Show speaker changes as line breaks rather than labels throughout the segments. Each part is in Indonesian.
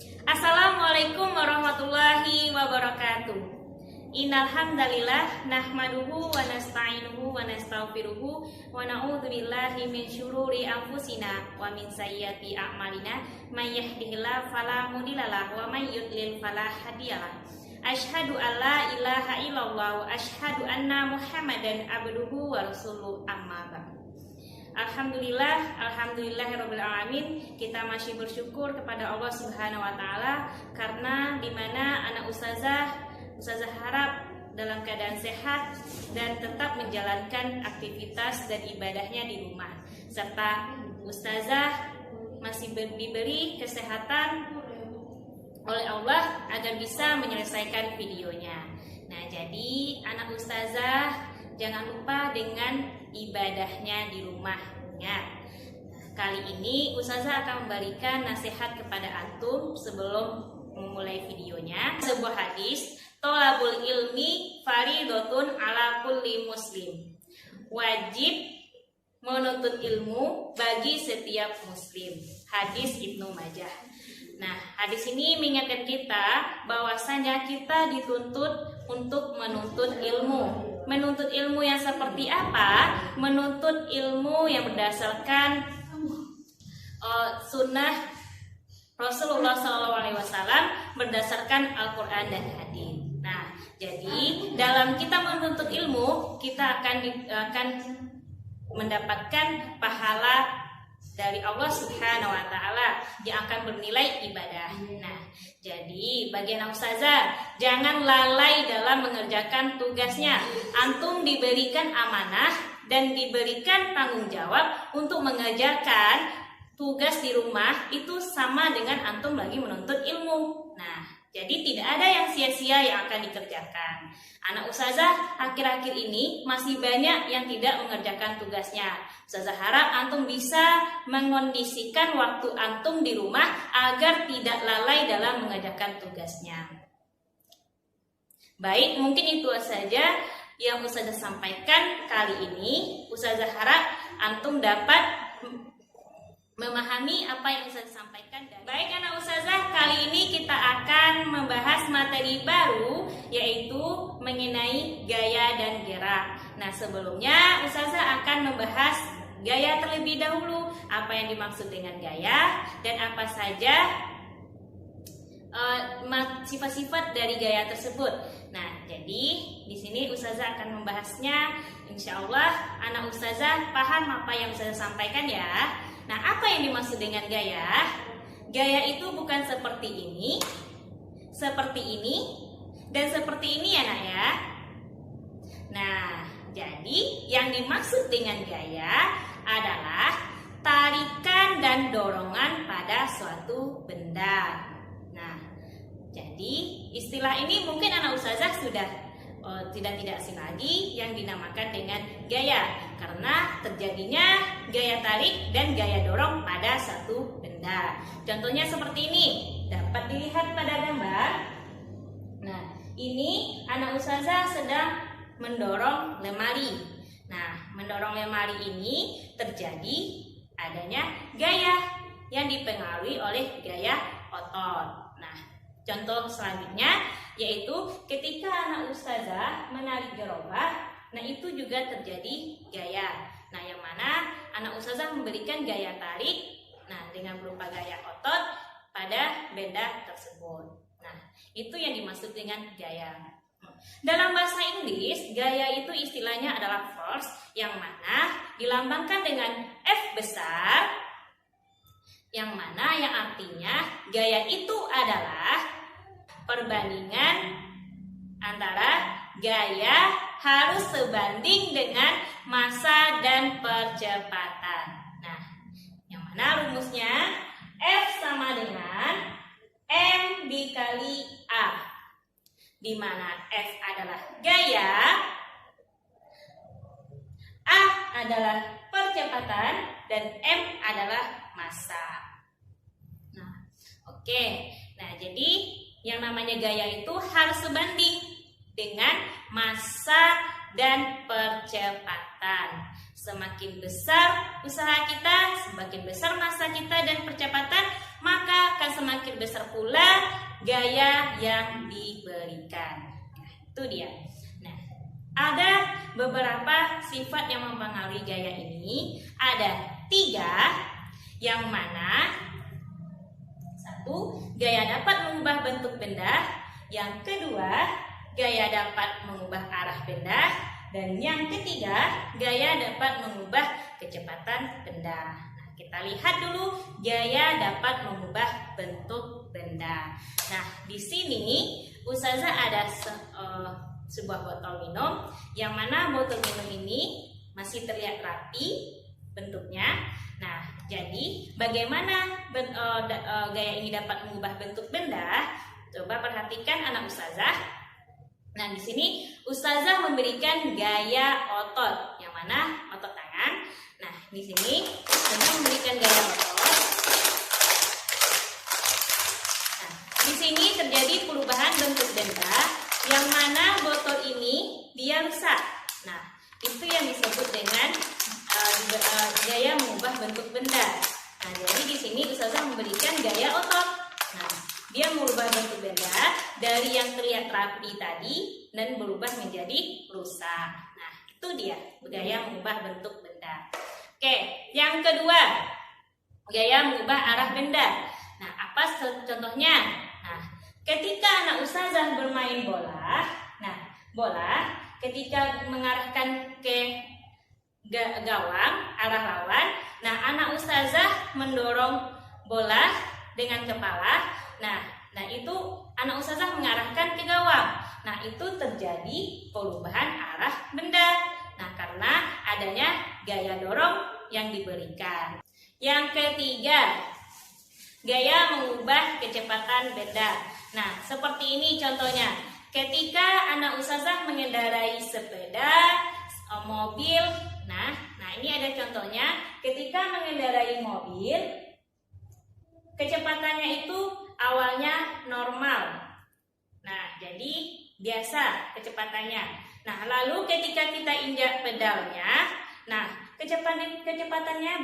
Assalamualaikum warahmatullahi wabarakatuh. Innal hamdalillah nahmaduhu wa nasta'inuhu wa nastaghfiruhu wa na'udzu billahi min syururi anfusina wa min sayyiati a'malina may yahdihillahu fala mudhillalah wa may yudlil fala hadiyalah. Asyhadu an la ilaha illallah wa asyhadu anna Muhammadan abduhu wa rasuluhu amma ba'du. Alhamdulillahirabbil alamin. Kita masih bersyukur kepada Allah Subhanahu wa taala karena dimana anak ustazah harap dalam keadaan sehat dan tetap menjalankan aktivitas dan ibadahnya di rumah, serta ustazah masih diberi kesehatan oleh Allah agar bisa menyelesaikan videonya. Nah, jadi anak ustazah jangan lupa dengan ibadahnya di rumah. Ingat, kali ini ustazah akan memberikan nasihat kepada antum sebelum memulai videonya. Sebuah hadis, tolabul ilmi faridotun ala kulli muslim. Wajib menuntut ilmu bagi setiap muslim. Hadis Ibnu Majah. Nah, hadis ini mengingatkan kita bahwasanya kita dituntut untuk menuntut ilmu. Menuntut ilmu yang seperti apa? Menuntut ilmu yang berdasarkan sunnah Rasulullah SAW, berdasarkan Al-Quran dan hadis. Nah, jadi dalam kita menuntut ilmu, kita akan mendapatkan pahala dari Allah Subhanahu wa taala yang akan bernilai ibadah. Nah, jadi bagi anak ustazah, jangan lalai dalam mengerjakan tugasnya. Antum diberikan amanah dan diberikan tanggung jawab untuk mengerjakan tugas di rumah, itu sama dengan antum lagi menuntut ilmu. Nah, jadi tidak ada yang sia-sia yang akan dikerjakan. Anak ustazah akhir-akhir ini masih banyak yang tidak mengerjakan tugasnya. Ustazah harap antum bisa mengondisikan waktu antum di rumah agar tidak lalai dalam mengerjakan tugasnya. Baik, mungkin itu saja yang ustazah sampaikan kali ini. Ustazah harap antum dapat memahami apa yang ustazah sampaikan. Baik anak ustazah, kali ini kita akan membahas materi baru, yaitu mengenai gaya dan gerak. Nah, sebelumnya ustazah akan membahas gaya terlebih dahulu. Apa yang dimaksud dengan gaya dan apa saja sifat-sifat dari gaya tersebut. Nah, jadi di sini ustazah akan membahasnya. Insya Allah anak ustazah paham apa yang ustazah sampaikan ya. Nah, apa yang dimaksud dengan gaya? Gaya itu bukan seperti ini, dan seperti ini ya nak ya. Nah, jadi yang dimaksud dengan gaya adalah tarikan dan dorongan pada suatu benda. Nah, jadi istilah ini mungkin anak ustazah sudah tidak asing lagi yang dinamakan dengan gaya, karena terjadinya gaya tarik dan gaya dorong pada satu benda. Contohnya seperti ini, dapat dilihat pada gambar. Nah, ini anak ustazah sedang mendorong lemari. Nah, mendorong lemari ini terjadi adanya gaya yang dipengaruhi oleh gaya otot. Nah, contoh selanjutnya yaitu ketika anak ustazah menarik gerobak, nah itu juga terjadi gaya. Nah, yang mana anak ustazah memberikan gaya tarik, nah dengan berupa gaya otot pada benda tersebut. Nah, itu yang dimaksud dengan gaya. Dalam bahasa Inggris, gaya itu istilahnya adalah force, yang mana dilambangkan dengan F besar, yang mana yang artinya gaya itu adalah perbandingan antara gaya harus sebanding dengan massa dan percepatan. Nah, yang mana rumusnya F sama dengan M dikali A, di mana F adalah gaya, A adalah percepatan, dan M adalah massa. Nah, oke. Nah, jadi yang namanya gaya itu harus sebanding dengan massa dan percepatan. Semakin besar usaha kita, semakin besar massa kita dan percepatan, maka akan semakin besar pula gaya yang diberikan. Nah, itu dia. Nah, ada beberapa sifat yang mempengaruhi gaya ini. Ada 3, yang mana 1, gaya dapat mengubah bentuk benda. Yang kedua, gaya dapat mengubah arah benda. Dan yang ketiga, gaya dapat mengubah kecepatan benda. Nah, kita lihat dulu gaya dapat mengubah bentuk benda. Nah, di sini Ustazah ada sebuah botol minum, yang mana botol minum ini masih terlihat rapi bentuknya. Nah, jadi bagaimana gaya ini dapat mengubah bentuk benda? Coba perhatikan anak Ustazah. Nah, di sini Ustazah memberikan gaya otot, yang mana otot tangan. Nah, di sini Ustazah memberikan gaya otot. Nah, di sini terjadi perubahan bentuk benda, yang mana botol ini dia rusak. Nah, itu yang disebut dengan gaya mengubah bentuk benda. Nah, jadi di sini Ustazah memberikan gaya otot. Nah, dia mengubah bentuk benda dari yang terlihat rapi tadi dan berubah menjadi rusak. Nah, itu dia gaya mengubah bentuk benda. Oke, yang kedua, gaya mengubah arah benda. Nah, apa contohnya? Nah, ketika anak Ustazah bermain bola, nah, bola ketika mengarahkan ke gawang arah lawan, nah, anak Ustazah mendorong bola dengan kepala. Nah, itu anak Ustazah mengarahkan ke gawang. Nah, itu terjadi perubahan arah benda. Nah, karena adanya gaya dorong yang diberikan. Yang ketiga, gaya mengubah kecepatan benda. Nah, seperti ini contohnya. Ketika anak Ustazah mengendarai sepeda, mobil. Nah, ini ada contohnya. Ketika mengendarai mobil, kecepatannya itu awalnya normal. Nah, jadi biasa kecepatannya. Nah, lalu ketika kita injak pedalnya, nah, kecepatannya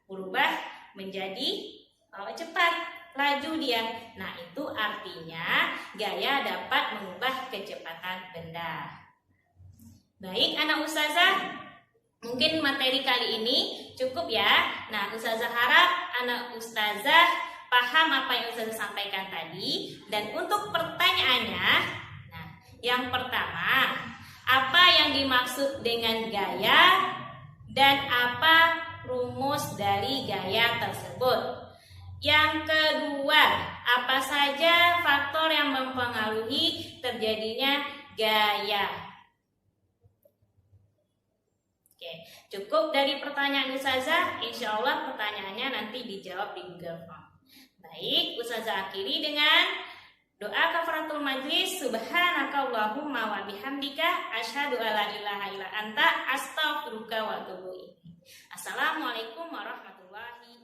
berubah menjadi cepat, laju dia. Nah, itu artinya gaya dapat mengubah kecepatan benda. Baik, anak Ustazah, mungkin materi kali ini cukup ya. Nah, Ustazah harap anak Ustazah paham apa yang Ustazah sampaikan tadi. Dan untuk pertanyaannya, nah, yang pertama, apa yang dimaksud dengan gaya dan apa rumus dari gaya tersebut? Yang kedua, apa saja faktor yang mempengaruhi terjadinya gaya? Oke, cukup dari pertanyaan Ustazah. Insya Allah pertanyaannya nanti dijawab di Google Form. Baik, Ustazah akhiri dengan doa kafaratul majlis. Subhanakallahumma wa bihamdika asyhadu alla ilaha illa anta astaghfiruka wa atubu ilaik. Assalamualaikum warahmatullahi wabarakatuh.